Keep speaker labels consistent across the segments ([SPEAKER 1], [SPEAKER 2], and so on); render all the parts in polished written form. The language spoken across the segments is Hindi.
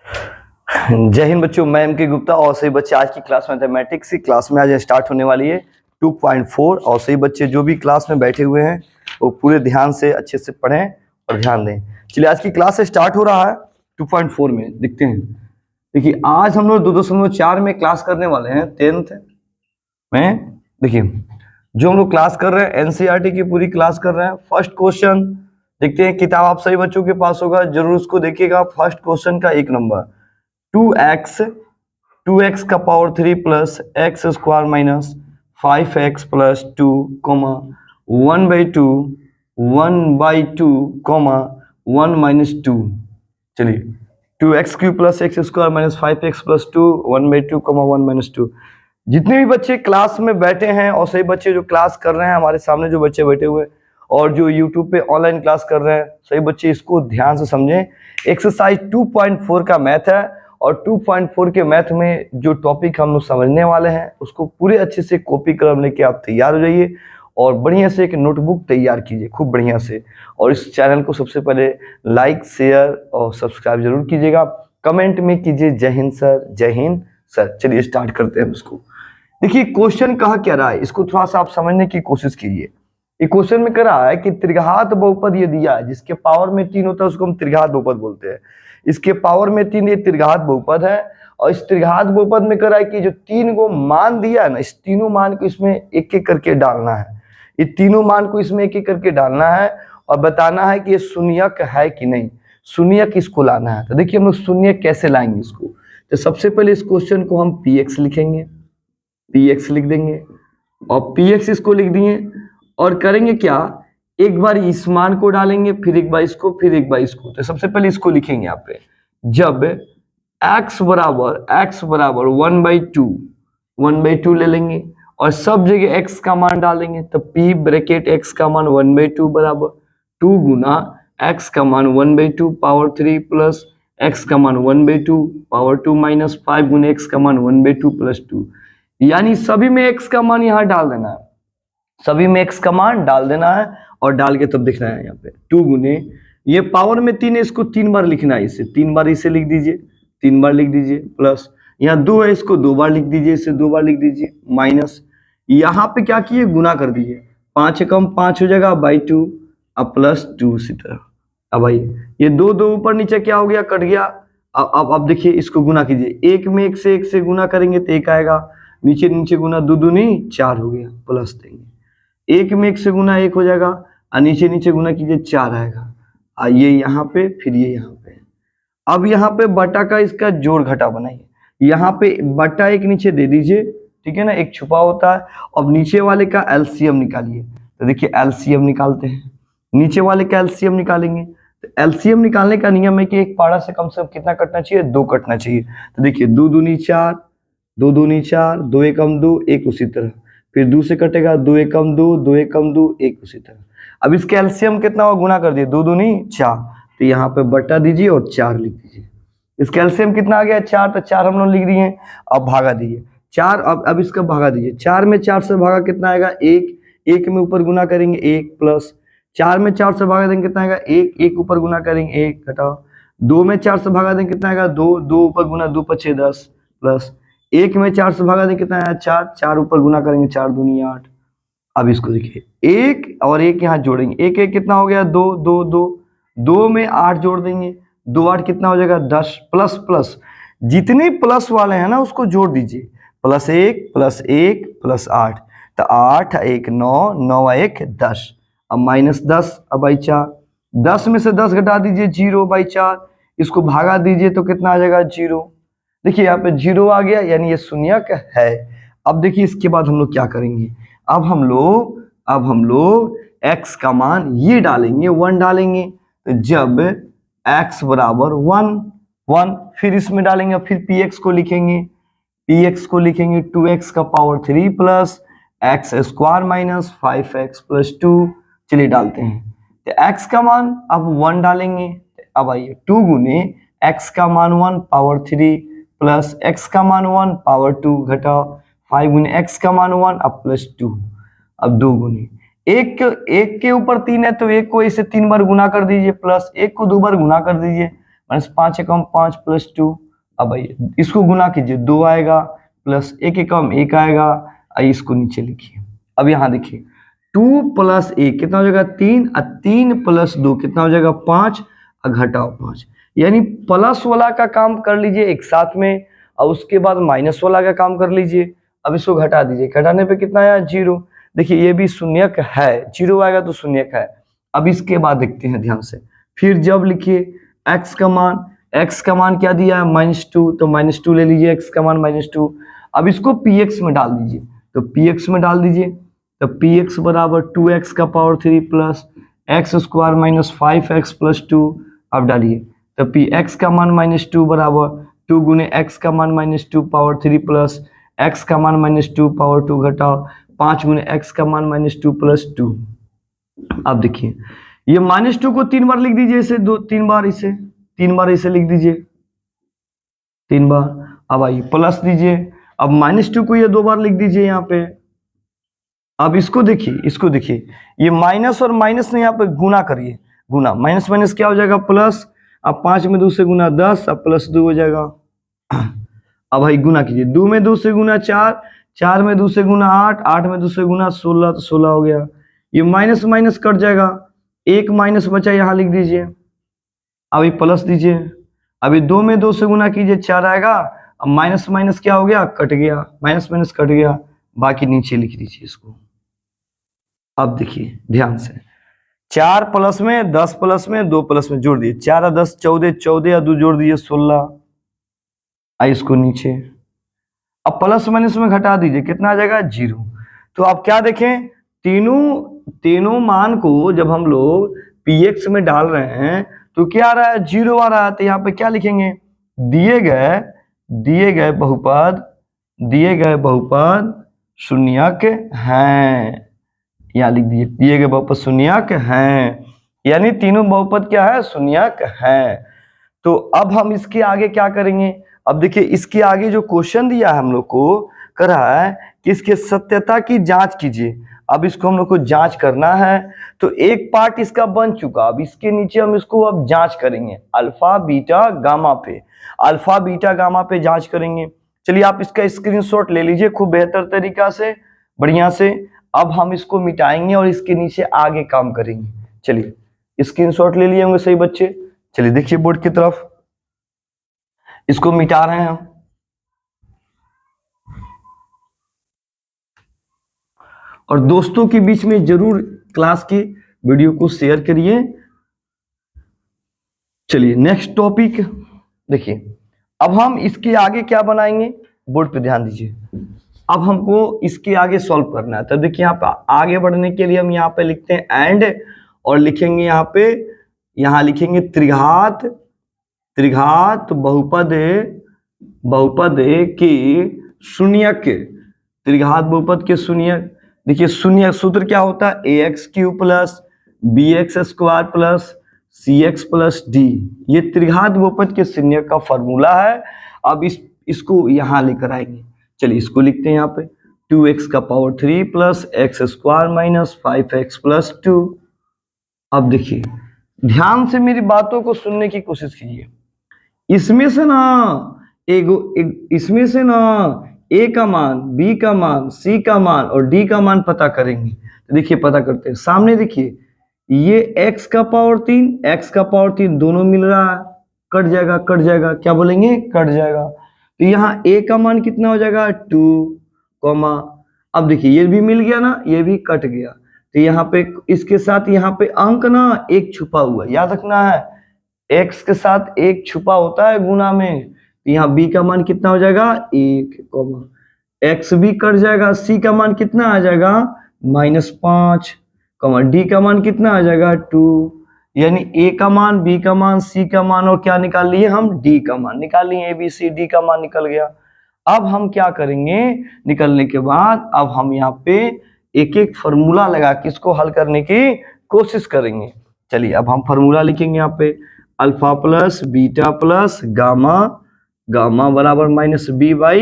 [SPEAKER 1] जय हिंद बच्चों, मैं एम के गुप्ता और सही बच्चे आज की क्लास मैथमेटिक्स की क्लास में आज स्टार्ट होने वाली है 2.4। और सही बच्चे जो भी क्लास में बैठे हुए हैं वो पूरे ध्यान से अच्छे से पढ़ें और ध्यान दें। चलिए आज की क्लास स्टार्ट हो रहा है 2.4 में। देखते हैं, देखिए आज हम लोग 2.4 में क्लास करने वाले हैं 10th में। देखिए जो हम लोग क्लास कर रहे हैं एनसीईआरटी की पूरी क्लास कर रहे हैं। फर्स्ट क्वेश्चन देखते हैं, किताब आप सभी बच्चों के पास होगा, जरूर उसको देखिएगा। फर्स्ट क्वेश्चन का 1 नंबर 2x का power 3 plus x square minus 5x plus 2 comma 1/2 1/2 comma 1 minus 2। चलिए 2x³ plus x square minus 5x plus 2 1/2 comma 1 minus 2। जितने भी बच्चे क्लास में बैठे हैं और सही बच्चे जो क्लास कर रहे हैं, हमारे सामने जो बच्चे बैठे हुए और जो यूट्यूब पे ऑनलाइन क्लास कर रहे हैं, सही बच्चे इसको ध्यान से समझें। एक्सरसाइज 2.4 का मैथ है और 2.4 के मैथ में जो टॉपिक हम लोग समझने वाले हैं उसको पूरे अच्छे से कॉपी कलम लेके आप तैयार हो जाइए और बढ़िया से एक नोटबुक तैयार कीजिए खूब बढ़िया से। और इस चैनल को सबसे पहले लाइक शेयर और सब्सक्राइब जरूर कीजिएगा। कमेंट में कीजिए जय हिंद सर, जय हिंद सर। चलिए स्टार्ट करते हैं इसको। देखिए क्वेश्चन कहा क्या रहा है, इसको थोड़ा सा आप समझने की कोशिश कीजिए। ये क्वेश्चन में कह रहा है कि त्रिघात बहुपद ये दिया है, जिसके पावर में 3 होता है उसको हम त्रिघात बहुपद बोलते हैं। इसके पावर में 3 ये त्रिघात बहुपद है। और इस त्रिघात बहुपद में कह रहा है कि जो 3 को मान दिया है ना, इस तीनों मान को इसमें एक एक करके डालना है। ये तीनों मान को इसमें एक एक करके डालना है और बताना है कि ये शून्यक है कि नहीं, शून्यक इसको लाना है। तो देखिए हम लोग शून्यक कैसे लाएंगे इसको। तो सबसे पहले इस क्वेश्चन को हम px लिखेंगे, px लिख देंगे और px इसको लिख दिए और करेंगे क्या, एक बार इस मान को डालेंगे, फिर एक बार इसको, फिर एक बार इसको। तो सबसे पहले इसको लिखेंगे यहाँ पे, जब x बराबर 1/2 ले लेंगे और सब जगह x का मान डालेंगे। तो p ब्रैकेट x का मान 1/2 बराबर 2 गुना x का मान 1/2 पावर 3 प्लस x का मान 1/2 पावर 2 माइनस 5 गुना x का मान 1/2 प्लस 2। यानी सभी में x का मान यहाँ डाल देना है, सभी में x का मान डाल देना है और डाल के तब लिखना है यहाँ पे 2 गुने, ये पावर में 3 है इसको 3 बार लिखना है, इसे 3 बार इसे लिख दीजिए, 3 बार लिख दीजिए, प्लस यहाँ 2 है इसको 2 बार लिख दीजिए, इसे 2 बार लिख दीजिए, माइनस यहाँ पे क्या किए, गुना कर दीजिए, 5 कम 5 हो जाएगा बाई 2 अब प्लस 2 इसी तरह। अब भाई ये 2 2 ऊपर नीचे क्या हो गया, कट गया। अब देखिए इसको गुना कीजिए, एक में एक से गुना करेंगे तो एक आएगा, नीचे नीचे गुना 2 दूनी 4 हो गया, प्लस देंगे, एक में एक से गुना 1 हो जाएगा और नीचे नीचे गुना कीजिए 4 आएगा। ये यहाँ पे, फिर ये यहाँ पे। अब यहाँ पे बटा का इसका जोड़ घटा बनाइए, यहाँ पे बटा एक नीचे दे दीजिए, ठीक है ना, एक छुपा होता है। अब नीचे वाले का एलसीएम निकालिए। तो देखिए एलसीएम निकालते हैं, नीचे वाले का एलसीएम निकालेंगे। तो एलसीएम निकालने का नियम है कि एक पारा से कम कितना कटना चाहिए, 2 कटना चाहिए। तो देखिए 2 दूनी 4, 2 दूनी 4, 2 एकम 2, 1 उसी तरह, फिर 2 से कटेगा 2 एकम 2, 2 एकम 2, 1 उसी तरह। अब इसके एलसीएम कितना हुआ, गुना कर दिए, 2 दूनी 4, तो यहाँ पे बटा दीजिए और 4 लिख दीजिए। इसका एलसीएम कितना आ गया 4, तो 4 हम लोग लिख दिए। अब भागा दीजिए 4, अब इसका भागा दीजिए, 4 में 4 से भागा कितना आएगा 1, 1 में ऊपर गुना करेंगे 1 प्लस 4 में 4 से भागा देंगे कितना आएगा 1, 1 ऊपर गुना करेंगे 1 घटाओ 2 में 4 से भागा देंगे कितना आएगा 2, 2 ऊपर गुना 2 पचे 10 प्लस 1 में 4 से भागा देंगे कितना आया 4, 4 ऊपर गुना करेंगे 4 दूनी 8। अब इसको देखिए 1 और 1 यहाँ जोड़ेंगे, 1 1 कितना हो गया 2, 2 2, 2 में 8 जोड़ देंगे, 2 8 कितना हो जाएगा 10, प्लस प्लस जितने प्लस वाले हैं ना उसको जोड़ दीजिए, प्लस 1 प्लस 1 प्लस 8, तो 8 1 9, 9 1 10, अब माइनस 10 अब बाई 4, 10 में से 10 घटा दीजिए 0 बाई 4, इसको भागा दीजिए तो कितना आ जाएगा 0। देखिए यहाँ पे 0 आ गया, यानी ये शून्यक है। अब देखिए इसके बाद हम लोग क्या करेंगे, अब हम लोग x का मान ये डालेंगे 1 डालेंगे। तो जब x बराबर 1, फिर इसमें डालेंगे, फिर px को लिखेंगे 2x का power 3 plus x square minus 5x plus 2। चलिए डालते हैं, तो x का मान अब 1 डालेंगे, अब आइए 2 गुने x का मान 1 पावर 3 प्लस x का मान 1 पावर 2 घटाओ 5 गुने x का मान 1 अब प्लस 2, अब 2 गुने एक के ऊपर 3 है तो 1 को इसे 3 बार गुना कर दीजिए, प्लस 1 को 2 बार गुना कर दीजिए, -5 एकम 5 + 2। अब भाई इसको गुना कीजिए, 2 आएगा प्लस 1 एकम 1 आएगा। इसको नीचे लिखिए। अब यहाँ देखिए 2 + 1 कितना हो जाएगा 3, 3 + 2 कितना हो जाएगा 5, घटाओ 5। यानी प्लस वाला का काम कर लीजिए एक साथ में और उसके बाद माइनस वाला का काम कर लीजिए। अब इसको घटा दीजिए, घटाने पे कितना आया 0। देखिए ये भी शून्यक है, 0 आएगा तो शून्यक है। अब इसके बाद देखते हैं ध्यान से, फिर जब लिखिए x का मान क्या दिया है -2, तो -2 ले लीजिए, x का मान -2। अब इसको px में डाल दीजिए, तो px में डाल दीजिए, तो px बराबर 2x का पावर 3 प्लस x² - 5x + 2। अब डालिए, तो px का मान -2 बराबर 2 गुने x का मान -2 पावर 3 प्लस x का मान -2 पावर 2 घटाओ 5 गुने x का मान -2 + 2। अब देखिए ये -2 को 3 बार लिख दीजिए, इसे 3 बार इसे लिख दीजिए 3 बार। अब आइए प्लस दीजिए, अब -2 को ये 2 बार लिख दीजिए यहाँ पे। अब इसको देखिए ये माइनस और माइनस ने यहाँ पे गुना करिए, गुना माइनस माइनस क्या हो जाएगा प्लस। अब 5 में 2 से गुना 10, अब +2 हो जाएगा। अब भाई गुना कीजिए, 2 में 2 से गुना 4, 4 में 2 से गुना 8, 8 में 2 से गुना 16, तो 16 हो गया। ये माइनस माइनस कट जाएगा, एक माइनस बचा यहाँ लिख दीजिए। अभी प्लस दीजिए, अभी 2 में 2 से गुना कीजिए 4 आएगा। अब माइनस माइनस क्या हो गया कट गया, माइनस माइनस कट गया, बाकी नीचे लिख दीजिए इसको। अब देखिए ध्यान से, 4 प्लस में 10 प्लस में 2 प्लस में जोड़ दिए, 4 और 10 14, 14 और 2 जोड़ दिए 16। इसको नीचे, अब प्लस माइनस में घटा दीजिए, कितना आ जाएगा 0। तो आप क्या देखें, तीनों मान को जब हम लोग px में डाल रहे हैं तो क्या आ रहा है 0 आ रहा है। तो यहाँ पे क्या लिखेंगे, दिए गए बहुपद शून्यक हैं, यहाँ लिख दीजिए दिए गए बहुपद शून्यक हैं, यानी तीनों बहुपद क्या है शून्यक हैं। तो अब हम इसके आगे क्या करेंगे, अब देखिए इसके आगे जो क्वेश्चन दिया है हम लोग को कर रहा है कि इसके सत्यता की जांच कीजिए। अब इसको हम लोग को जांच करना है, तो एक पार्ट इसका बन चुका, अब इसके नीचे हम इसको अब जांच करेंगे अल्फा बीटा गामा पे जांच करेंगे। चलिए आप इसका स्क्रीनशॉट ले लीजिए खूब बेहतर तरीका से, बढ़िया से। अब हम इसको मिटाएंगे और इसके नीचे आगे काम करेंगे। चलिए स्क्रीनशॉट ले लिए होंगे सही बच्चे। चलिए देखिए बोर्ड की तरफ, इसको मिटा रहे हैं हम। और दोस्तों के बीच में जरूर क्लास की वीडियो को शेयर करिए। चलिए नेक्स्ट टॉपिक देखिए, अब हम इसके आगे क्या बनाएंगे, बोर्ड पे ध्यान दीजिए। अब हमको इसके आगे सॉल्व करना है, तो देखिए यहाँ पे आगे बढ़ने के लिए हम यहाँ पे लिखते हैं एंड, और लिखेंगे यहाँ लिखेंगे त्रिघात बहुपद के शून्यक, त्रिघात बहुपद के शून्यक। देखिए शून्य सूत्र क्या होता है, ax³ + bx² + cx + d, ये त्रिघात बहुपद के शून्यक का फॉर्मूला है। अब इसको यहाँ लेकर आएंगे। चलिए इसको लिखते हैं यहाँ पे 2x का पावर 3 + x² - 5x + 2। अब देखिए ध्यान से मेरी बातों को सुनने की कोशिश कीजिए। इसमें से ना a का मान, b का मान, c का मान और d का मान पता करेंगे। तो देखिए पता करते हैं, सामने देखिए ये x का पावर 3 दोनों मिल रहा है, कट जाएगा, क्या बोलेंगे कट जाएगा। तो यहाँ a का मान कितना हो जाएगा 2, अब देखिए ये भी मिल गया ना, ये भी कट गया। तो यहाँ पे इसके साथ यहाँ पे अंक ना एक छुपा हुआ, याद रखना है x के साथ एक छुपा होता है गुना में। तो यहाँ b का मान कितना हो जाएगा 1, x भी कट जाएगा, c का मान कितना आ जाएगा -5, d का मान कितना आ जाएगा 2, यानी a का मान, b का मान, c का मान और क्या निकाल लिए हम d का मान निकाल लिए, ABCD का मान निकल गया। अब हम क्या करेंगे, निकलने के बाद अब हम यहाँ पे एक एक फार्मूला लगा के इसको हल करने की कोशिश करेंगे। चलिए अब हम फार्मूला लिखेंगे यहाँ पे alpha plus beta plus gamma बराबर -b/a,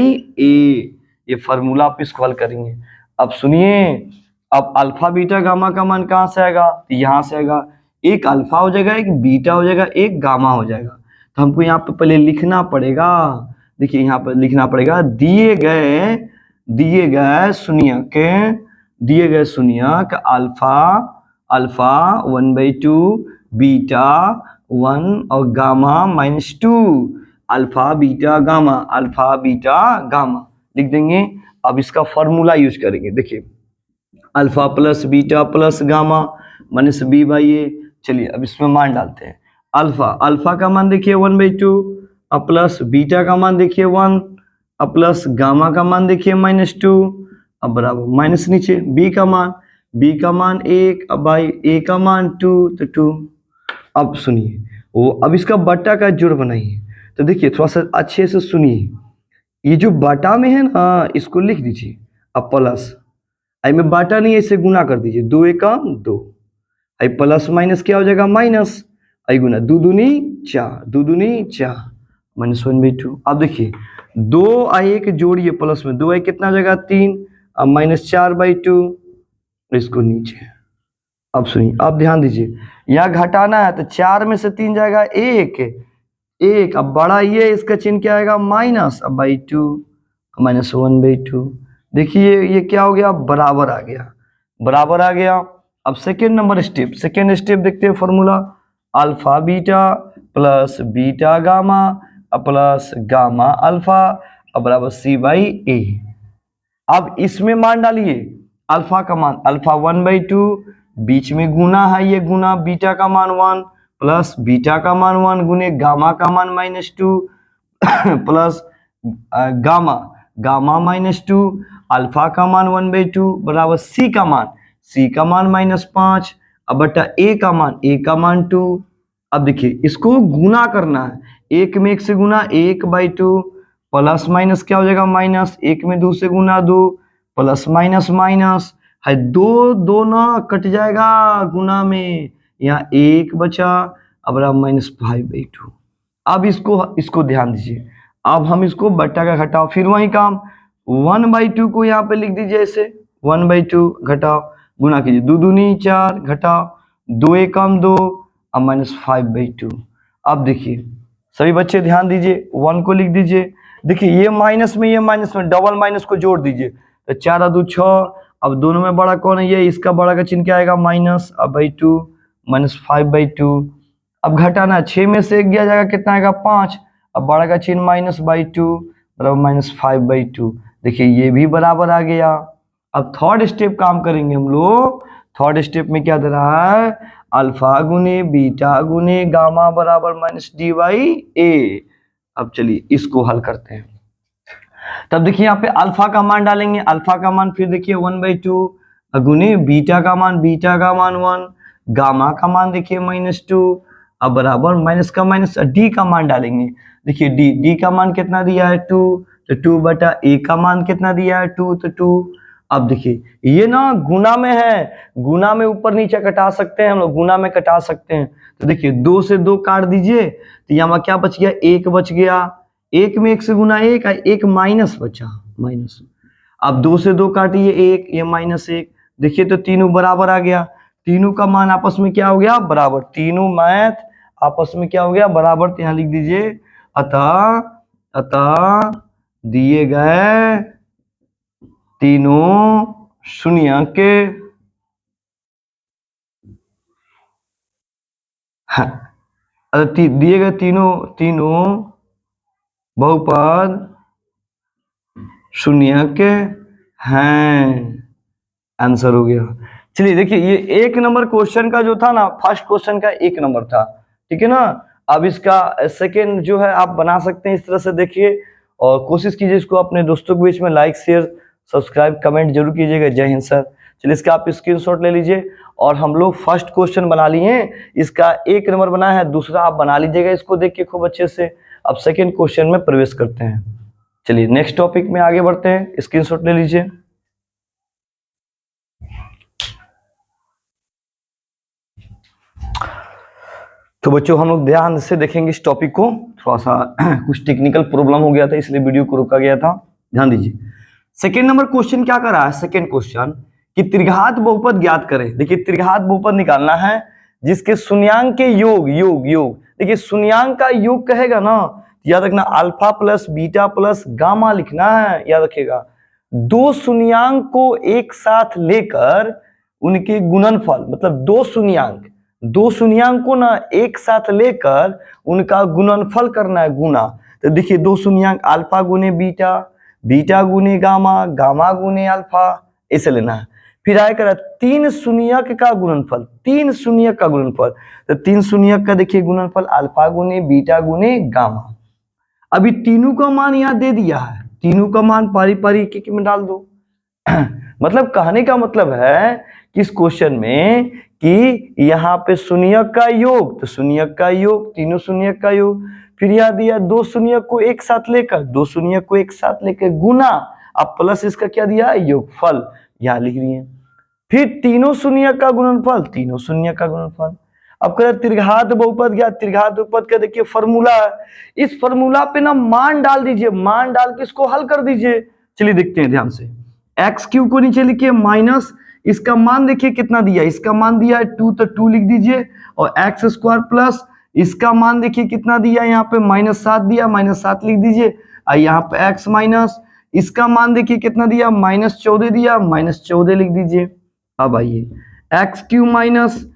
[SPEAKER 1] ये फार्मूला आप इसको हल करेंगे। अब सुनिए, अब अल्फा बीटा गामा का मान कहाँ से आएगा, तो यहाँ से आएगा, एक अल्फा हो जाएगा, एक बीटा हो जाएगा, एक गामा हो जाएगा। तो तो हमको यहाँ पे पहले लिखना पड़ेगा। देखिए यहाँ पर लिखना पड़ेगा दिए गए शून्यक अल्फा 1/2 बीटा 1 और गामा -2 अल्फा बीटा गामा लिख देंगे। अब इसका फॉर्मूला यूज करेंगे। देखिए alpha plus beta plus gamma minus b/a। चलिए अब इसमें मान डालते हैं। अल्फा का मान देखिए 1/2 और प्लस बीटा का मान देखिए 1 और प्लस गामा का मान देखिए -2 अब बराबर माइनस नीचे b का मान 1 अब बाई a का मान 2 तो 2। अब सुनिए अब इसका बट्टा का जोड़ बनाइए। तो देखिए थोड़ा सा अच्छे से सुनिए, ये जो बाटा में है ना इसको लिख दीजिए। अब प्लस आई में बाटा नहीं है, इसे गुना कर दीजिए 2 एकम 2 आई प्लस माइनस क्या हो जाएगा माइनस आई गुना 2 दूनी 4 -1/2। अब देखिए 2 आई के जोड़िए प्लस में 2 आई कितना हो जाएगा 3 अब -4/2 इसको नीचे। अब सुनिए अब ध्यान दीजिए यहाँ घटाना है तो 4 में से 3 जाएगा 1 अब बड़ा ये इसका चिन्ह क्या आएगा माइनस अब /2 -1/2। देखिए ये क्या हो गया बराबर आ गया। अब सेकेंड स्टेप देखते हैं formula alpha beta plus beta gamma plus gamma alpha अब बराबर c/a। अब इसमें मान डालिए अल्फा का मान अल्फा 1/2 बीच में गुना है ये गुना बीटा का मान 1 प्लस बीटा का मान 1 गुने गामा का मान -2 प्लस गामा -2 अल्फा का मान 1/2 बराबर c का मान -5 अब बटा a का मान 2। अब देखिए इसको गुना करना है, 1 में 1 से गुना 1/2 प्लस माइनस क्या हो जाएगा माइनस 1 में 2 से गुना 2 प्लस माइनस है 2 ना कट जाएगा गुना में यहाँ 1 बचा अब -5/2। अब इसको ध्यान दीजिए। अब हम इसको बट्टा का घटाओ फिर वही काम 1/2 को यहाँ पे लिख दीजिए ऐसे 1/2 घटाओ गुना कीजिए 2 दूनी 4 घटाओ 2 एकम 2 अब -5/2। अब देखिए सभी बच्चे ध्यान दीजिए 1 को लिख दीजिए। देखिए ये माइनस में डबल माइनस को जोड़ दीजिए तो 4 और 2 6 अब दोनों में बड़ा कौन है ये इसका बड़ा का चिन्ह क्या आएगा माइनस अब /2 -5/2। अब घटाना 6 में से 1 गया जाएगा कितना आएगा 5 अब बड़ा का चिन्ह -/2 बराबर -5/2। देखिए ये भी बराबर आ गया। अब थर्ड स्टेप काम करेंगे हम लोग। थर्ड स्टेप में क्या दे रहा है अल्फा गुने बीटा गुने गामा बराबर -d/a। अब चलिए इसको हल करते हैं। तब देखिए यहाँ पे अल्फा का मान डालेंगे अल्फा का मान फिर देखिए 1/2 गुने बीटा का मान 1 गामा का मान देखिए -2 अब बराबर माइनस का माइनस डी का मान डालेंगे। देखिए डी का मान कितना दिया है 2 तो 2 बटा ए का मान कितना दिया है 2 तो 2। अब देखिए ये ना गुना में है, गुना में ऊपर नीचे कटा सकते हैं हम लोग, गुना में कटा सकते हैं। तो देखिए 2 से 2 काट दीजिए तो यहाँ क्या बच गया 1 बच गया 1 में 1 से गुना 1 माइनस बचा माइनस। अब 2 से 2 काटिए 1 ये -1 देखिए तो तीनों बराबर आ गया। तीनों का मान आपस में क्या हो गया बराबर, तीनों मैथ आपस में क्या हो गया बराबर। तो यहाँ लिख दीजिए अतः दिए गए तीनों शून्यक दिए गए तीनों बहुपद शून्यक हैं। आंसर हो गया। चलिए देखिए ये 1 नंबर क्वेश्चन का जो था ना फर्स्ट क्वेश्चन का 1 नंबर था, ठीक है ना। अब इसका सेकंड जो है आप बना सकते हैं इस तरह से देखिए और कोशिश कीजिए इसको अपने दोस्तों के बीच में लाइक शेयर सब्सक्राइब कमेंट जरूर कीजिएगा। जय हिंद सर। चलिए इसका आप स्क्रीनशॉट ले लीजिए और हम लोग फर्स्ट क्वेश्चन बना लिए हैं, इसका 1 नंबर बना है, दूसरा आप बना लीजिएगा इसको देख के खूब अच्छे से। अब सेकेंड क्वेश्चन में प्रवेश करते हैं। चलिए नेक्स्ट टॉपिक में आगे बढ़ते हैं, स्क्रीनशॉट ले लीजिए। तो बच्चों हम लोग ध्यान से देखेंगे इस टॉपिक को। थोड़ा सा कुछ टेक्निकल प्रॉब्लम हो गया था इसलिए वीडियो को रोका गया था, ध्यान दीजिए। सेकेंड नंबर क्वेश्चन क्या कर रहा है, सेकेंड क्वेश्चन कि त्रिघात बहुपद ज्ञात करें। देखिए त्रिघात बहुपद निकालना है जिसके शून्यांक के योग देखिए शून्यांक का योग कहेगा ना, याद रखना alpha plus beta plus gamma लिखना है, याद रखिएगा। दो शून्यांक को एक साथ लेकर उनके गुणनफल, मतलब दो शून्यांक को ना एक साथ लेकर उनका गुणनफल करना है, गुना। तो देखिए दो शून्यांक अल्फा गुने बीटा, बीटा गुने गामा, गामा गुने अल्फा, ऐसे लेना है। फिर आएगा तीन शून्यक का गुणनफल, तीन शून्यक का गुणनफल। तो तीन शून्यक का देखिए गुणनफल अल्फा गुने बीटा गुने गामा। अभी तीनों का मान यहाँ दे दिया है, तीनों का मान पारी पारी एक में डाल दो। मतलब कहने का मतलब है कि इस क्वेश्चन में कि यहाँ पे शून्यक का योग, तो शून्यक का योग, तीनों शून्यक का योग। फिर यहाँ दिया दो शून्यक को एक साथ लेकर, दो शून्यक को एक साथ लेकर गुना, अब प्लस इसका क्या दिया, योगफल, यहाँ लिख दिए। फिर तीनों शून्यक का गुणनफल, तीनों शून्यक का गुणनफल। अब कह त्रिघात बहुपद गया, त्रिघात बहुपद का देखिए फॉर्मूला, इस फॉर्मूला पे ना मान डाल दीजिए, मान डाल के इसको हल कर दीजिए। चलिए देखते हैं ध्यान से। एक्स क्यूब को नीचे लिखिए माइनस, इसका मान देखिए कितना दिया, इसका मान दिया है 2, तो 2 लिख दीजिए, और एक्स स्क्वायर प्लस इसका मान देखिए कितना दिया, यहाँ पे -7 दिया, -7 लिख दीजिए। और यहाँ पे एक्स माइनस इसका मान देखिए कितना दिया, -14 दिया, -14 लिख दीजिए। अब आइए एक्स क्यूब माइनस,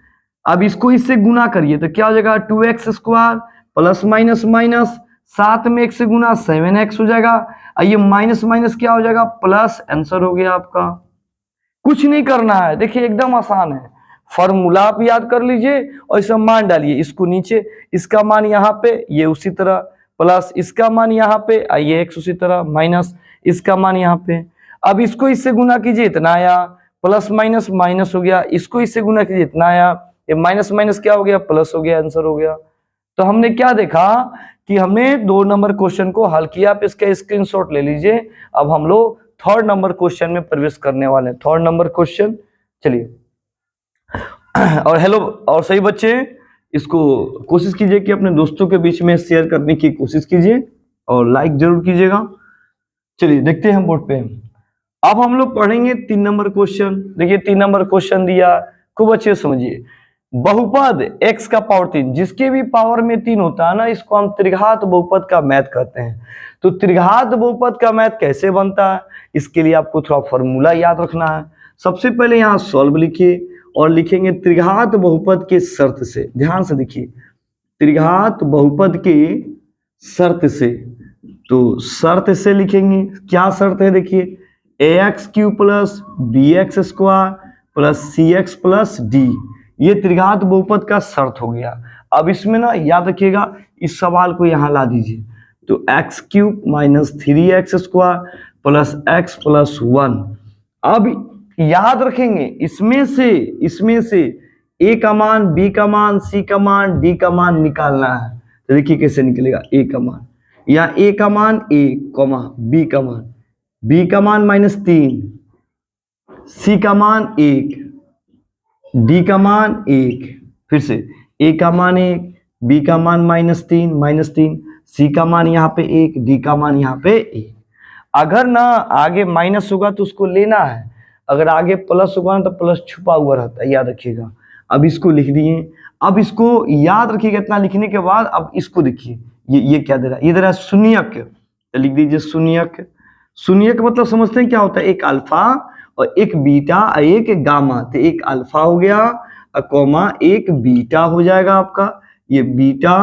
[SPEAKER 1] अब इसको इससे गुना करिए तो क्या हो जाएगा, 2x square plus minus minus 7 में 1 से गुना 7x हो जाएगा। ये माइनस माइनस क्या हो जाएगा, प्लस, आंसर हो गया आपका। कुछ नहीं करना है, देखिए एकदम आसान है। फॉर्मूला आप याद कर लीजिए और इसे मान डालिए, इसको नीचे, इसका मान यहाँ पे, ये उसी तरह, प्लस इसका मान यहाँ पे, ये x उसी तरह, माइनस इसका मान यहाँ पे। अब इसको इससे गुना कीजिए, इतना आया, प्लस माइनस माइनस हो गया, इसको इससे गुना कीजिए, इतना आया, ये माइनस माइनस क्या हो गया, प्लस हो गया, आंसर हो गया। तो हमने क्या देखा कि हमने 2 नंबर क्वेश्चन को हल किया। आप इसका स्क्रीनशॉट ले लीजिए। अब हम लोग 3rd नंबर क्वेश्चन में प्रवेश करने वाले हैं। 3rd नंबर क्वेश्चन, चलिए। और हेलो, और सही बच्चे इसको कोशिश कीजिए कि अपने दोस्तों के बीच में शेयर करने की कोशिश कीजिए और लाइक जरूर कीजिएगा। चलिए देखते हैं बोर्ड पे। अब हम लोग पढ़ेंगे 3 नंबर क्वेश्चन। देखिए 3 नंबर क्वेश्चन दिया, खूब अच्छे से समझिए। बहुपद x का पावर 3, जिसके भी पावर में 3 होता है ना, इसको हम त्रिघात बहुपद का मैथ कहते हैं। तो त्रिघात बहुपद का मैथ कैसे बनता है, इसके लिए आपको थोड़ा फॉर्मूला याद रखना है। सबसे पहले यहाँ सॉल्व लिखिए और लिखेंगे त्रिघात बहुपद के शर्त से। ध्यान से देखिए, त्रिघात बहुपद के शर्त से, तो शर्त से लिखेंगे, क्या शर्त है देखिए, ax cube plus bx square plus cx plus d, ये त्रिघात बहुपद का शर्त हो गया। अब इसमें ना याद रखिएगा, इस सवाल को यहां ला दीजिए, तो x cube minus 3x square plus x plus 1। अब याद रखेंगे इसमें से a का मान, b का मान, c का मान, d का मान निकालना है। तो देखिए कैसे निकलेगा, a का मान, यहाँ a का मान a, b का मान, b का मान -3, c का मान 1, d का मान 1, फिर से a का मान 1, b का मान -3, c का मान यहाँ पे 1, d का मान यहाँ पे 1। अगर ना आगे माइनस होगा तो उसको लेना है, अगर आगे प्लस होगा ना तो प्लस छुपा हुआ रहता है, याद रखिएगा। अब इसको लिख दिए। अब इसको याद रखिएगा, इतना लिखने के बाद अब इसको देखिए, ये क्या दे रहा है, ये दे रहा है शून्यक, तो लिख दीजिए शून्यक। शून्यक मतलब समझते हैं क्या होता है, एक अल्फा और एक बीटा और एक गामा। तो एक अल्फा हो गया कॉमा एक बीटा हो जाएगा आपका, ये बीटा,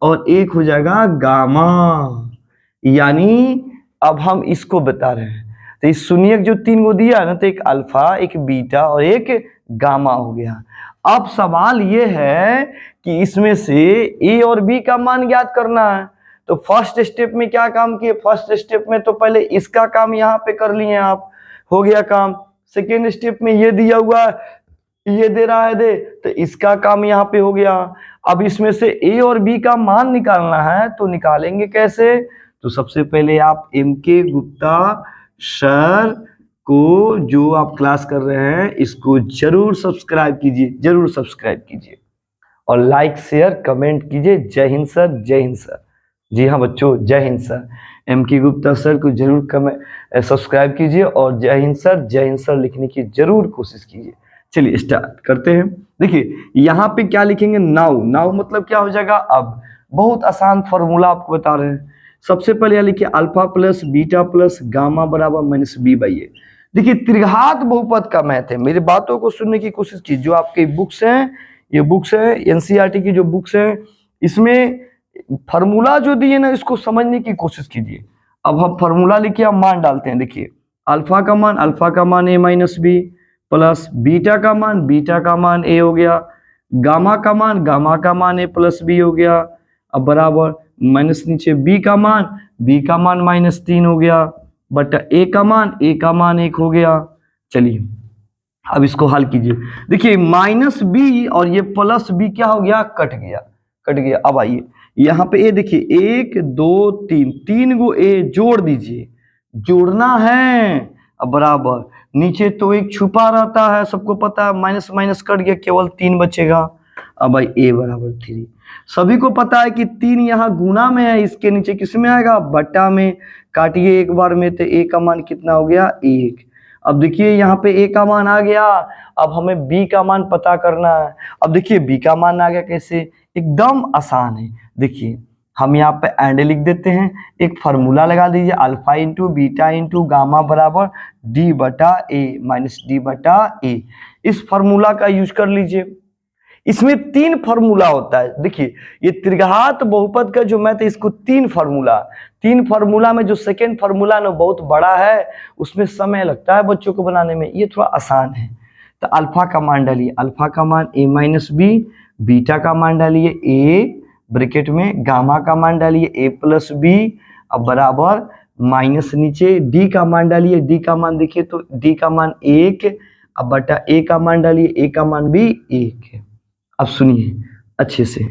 [SPEAKER 1] और एक हो जाएगा गामा। यानी अब हम इसको बता रहे हैं, तो इस शून्यक जो 3 को दिया ना, तो एक अल्फा, एक बीटा और एक गामा हो गया। अब सवाल ये है कि इसमें से ए और बी का मान ज्ञात करना है। तो फर्स्ट स्टेप में क्या काम किए, फर्स्ट स्टेप में तो पहले इसका काम यहाँ पे कर लिए आप, हो गया काम। सेकेंड स्टेप में ये दिया हुआ, ये दे रहा है दे, तो इसका काम यहाँ पे हो गया। अब इसमें से ए और बी का मान निकालना है, तो निकालेंगे कैसे, तो सबसे पहले आप MK गुप्ता सर को, जो आप क्लास कर रहे हैं, इसको जरूर सब्सक्राइब कीजिए, जरूर सब्सक्राइब कीजिए और लाइक शेयर कमेंट कीजिए। जय हिंद सर, जय हिंद सर। जी हाँ बच्चों, जय Hind sir. MK Gupta sir को जरूर सब्सक्राइब कीजिए और जय हिंद सर लिखने की जरूर कोशिश कीजिए। चलिए स्टार्ट करते हैं। देखिए यहाँ पे क्या लिखेंगे, नाउ। नाउ मतलब क्या हो जाएगा, अब। बहुत आसान फॉर्मूला आपको बता रहे हैं। सबसे पहले यह लिखिए alpha plus beta plus gamma बराबर माइनस बी बाई ए। देखिए त्रिघात बहुपद का मैथ है, मेरी बातों को सुनने की कोशिश कीजिए। जो आपके बुक्स हैं, ये बुक्स हैं एनसीईआरटी की जो बुक्स हैं, इसमें फार्मूला जो दिए ना इसको समझने की कोशिश कीजिए। अब हम फार्मूला लिखिए, हम मान डालते हैं। देखिए अल्फा का मान ए माइनस बी प्लस बीटा का मान ए हो गया, गामा का मान ए प्लस बी हो गया, अब बराबर माइनस नीचे बी का मान -3 हो गया बटा ए का मान 1 हो गया। चलिए अब इसको हल कीजिए। देखिए माइनस बी और ये प्लस बी क्या हो गया, कट गया। अब आइए यहाँ पे ए देखिए 1 2 3 3 गो ए जोड़ दीजिए, जोड़ना है। अब बराबर नीचे तो एक छुपा रहता है, सबको पता है, माइनस माइनस कट गया, केवल 3 बचेगा। अब भाई ए बराबर 3, सभी को पता है कि 3 यहाँ गुना में है, इसके नीचे किस में आएगा, बट्टा में। काटिए एक बार में, तो ए का मान कितना हो गया, 1। अब देखिए यहाँ पे ए का मान आ गया, अब हमें बी का मान पता करना है। अब देखिए बी का मान आ गया, कैसे, एकदम आसान है। देखिए हम यहाँ पे एंड लिख देते हैं, एक फार्मूला लगा दीजिए, alpha into beta into gamma बराबर डी बटा ए माइनस डी बटा ए। इस फार्मूला का यूज कर लीजिए। इसमें 3 फार्मूला होता है। देखिए ये त्रिघात बहुपद का जो मैथ है, इसको 3 फार्मूला में जो सेकेंड फार्मूला ना बहुत बड़ा है, उसमें समय लगता है बच्चों को बनाने में, ये थोड़ा आसान है। तो अल्फा का मान डालिए, अल्फा का मान ए माइनस बी, बीटा का मान डालिए ए ब्रैकेट में, गामा का मान डालिए ए प्लस बी, अब बराबर माइनस नीचे डी का मान डालिए, डी का मान देखिए तो डी का मान 1, अब बटा ए का मान डालिए, ए का मान भी 1 है। अब सुनिए अच्छे से,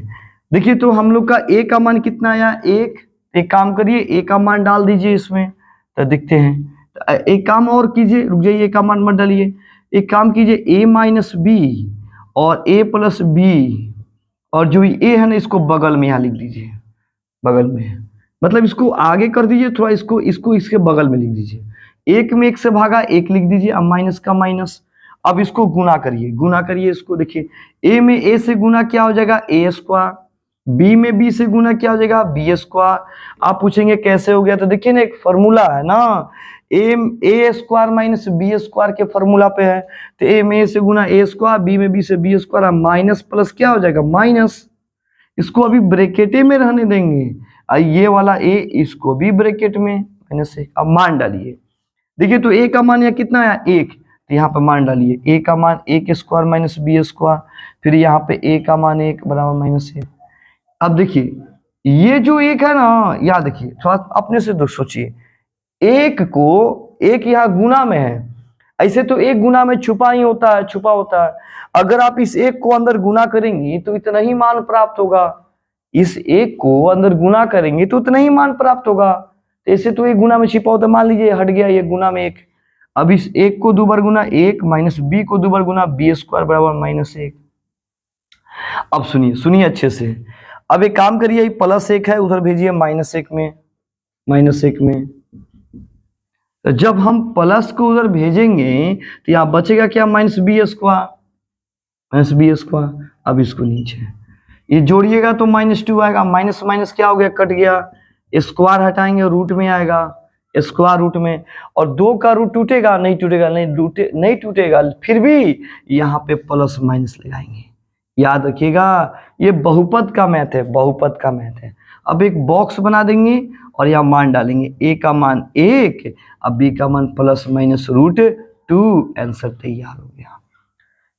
[SPEAKER 1] देखिए तो हम लोग का ए का मान कितना आया, 1। एक काम करिए ए का मान डाल दीजिए इसमें, तो देखते हैं। एक काम और कीजिए, रुक जाइए, ए का मान मत डालिए। एक काम कीजिए, ए माइनस बी और ए प्लस बी, और जो ए है ना इसको बगल में यहाँ लिख दीजिए, बगल में मतलब इसको आगे कर दीजिए थोड़ा, इसको इसके बगल में लिख दीजिए। 1 में 1 से भागा 1 लिख दीजिए, अब माइनस का माइनस। अब इसको गुना करिए इसको। देखिए ए में ए से गुना क्या हो जाएगा, ए स्क्वायर, बी में बी से गुना क्या हो जाएगा, बी स्क्वायर। आप पूछेंगे कैसे हो गया, तो देखिए ना एक फॉर्मूला है ना, ए स्क्वायर माइनस बी स्क्वायर के फॉर्मूला पे है। तो ए में ए से गुना ए स्क्वायर, बी में बी से बी स्क्वायर, माइनस प्लस क्या हो जाएगा, माइनस। इसको अभी ब्रैकेटे में रहने देंगे, और ये वाला ए इसको भी ब्रैकेट में माइनस से। अब मान डालिए, देखिए तो ए का मान यहाँ कितना आया, 1, तो यहाँ पे मान डालिए, ए का मान 1 स्क्वायर माइनस बी स्क्वायर, फिर यहाँ पे ए का मान 1 बराबर माइनस 1। अब देखिए ये जो 1 है ना, याद देखिए थोड़ा अपने से सोचिए, 1 को 1 यहाँ गुना में है, ऐसे तो 1 गुना में छुपा होता है। अगर आप इस 1 को अंदर गुना करेंगी तो इतना ही मान प्राप्त होगा, इस 1 को अंदर गुना करेंगे तो उतना ही मान प्राप्त होगा। ऐसे तो 1 गुना में छिपा होता, मान लीजिए हट गया ये गुना में 1। अब इस 1 को 2 बार गुना 1 माइनस बी को 2 बार गुना बी स्क्वायर बराबर माइनस 1। अब सुनिए अच्छे से। अब एक काम करिए, प्लस 1 है उधर भेजिए माइनस 1 में। तो जब हम प्लस को उधर भेजेंगे तो यहाँ बचेगा क्या, माइनस बी स्क्वायर। अब इसको नीचे ये जोड़िएगा तो -2 आएगा, माइनस माइनस क्या हो गया, कट गया, स्क्वायर हटाएंगे रूट में आएगा, स्क्वायर रूट में, और 2 का रूट टूटेगा, नहीं टूटेगा, फिर भी यहाँ पे प्लस माइनस लगाएंगे। याद रखिएगा ये बहुपद का मैथ है। अब एक बॉक्स बना देंगे और यहाँ मान डालेंगे, ए का मान 1, अब बी का मान प्लस माइनस √2, आंसर तैयार हो गया।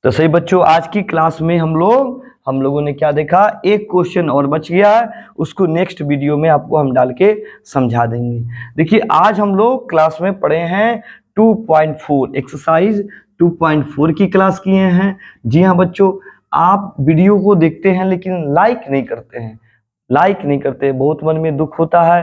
[SPEAKER 1] तो सही बच्चों, आज की क्लास में हम लोगों ने क्या देखा, एक क्वेश्चन और बच गया है, उसको नेक्स्ट वीडियो में आपको हम डाल के समझा देंगे। देखिए आज हम लोग क्लास में पढ़े हैं 2.4, एक्सरसाइज 2.4 की क्लास किए हैं। जी हाँ बच्चों, आप वीडियो को देखते हैं लेकिन लाइक नहीं करते, बहुत मन में दुख होता है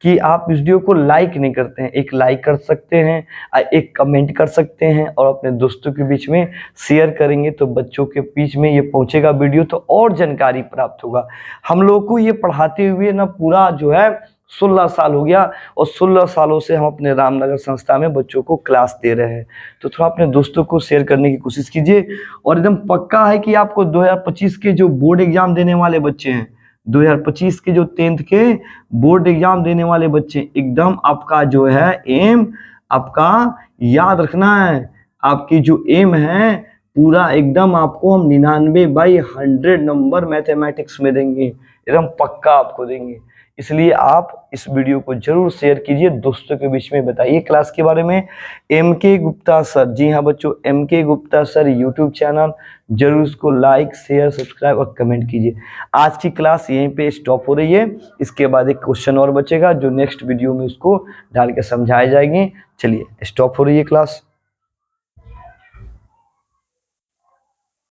[SPEAKER 1] कि आप इस वीडियो को लाइक नहीं करते हैं। एक लाइक कर सकते हैं, एक कमेंट कर सकते हैं, और अपने दोस्तों के बीच में शेयर करेंगे तो बच्चों के बीच में ये पहुंचेगा वीडियो, तो और जानकारी प्राप्त होगा। हम लोग को ये पढ़ाते हुए ना पूरा जो है 16 साल हो गया, और 16 सालों से हम अपने रामनगर संस्था में बच्चों को क्लास दे रहे हैं। तो थोड़ा अपने दोस्तों को शेयर करने की कोशिश कीजिए, और एकदम पक्का है कि आपको 2025 के जो बोर्ड एग्जाम देने वाले बच्चे हैं, 2025 के जो 10th के बोर्ड एग्जाम देने वाले बच्चे, एकदम आपका जो है एम आपका याद रखना है। आपकी जो एम है पूरा एकदम आपको हम 99/100 नंबर मैथमेटिक्स में देंगे, एकदम पक्का आपको देंगे। इसलिए आप इस वीडियो को जरूर शेयर कीजिए, दोस्तों के बीच में बताइए क्लास के बारे में। एम के गुप्ता सर, जी हाँ बच्चों, एम के गुप्ता सर यूट्यूब चैनल, जरूर उसको लाइक शेयर सब्सक्राइब और कमेंट कीजिए। आज की क्लास यहीं पे स्टॉप हो रही है, इसके बाद एक क्वेश्चन और बचेगा जो नेक्स्ट वीडियो में उसको डाल के समझाए जाएंगे। चलिए स्टॉप हो रही है क्लास।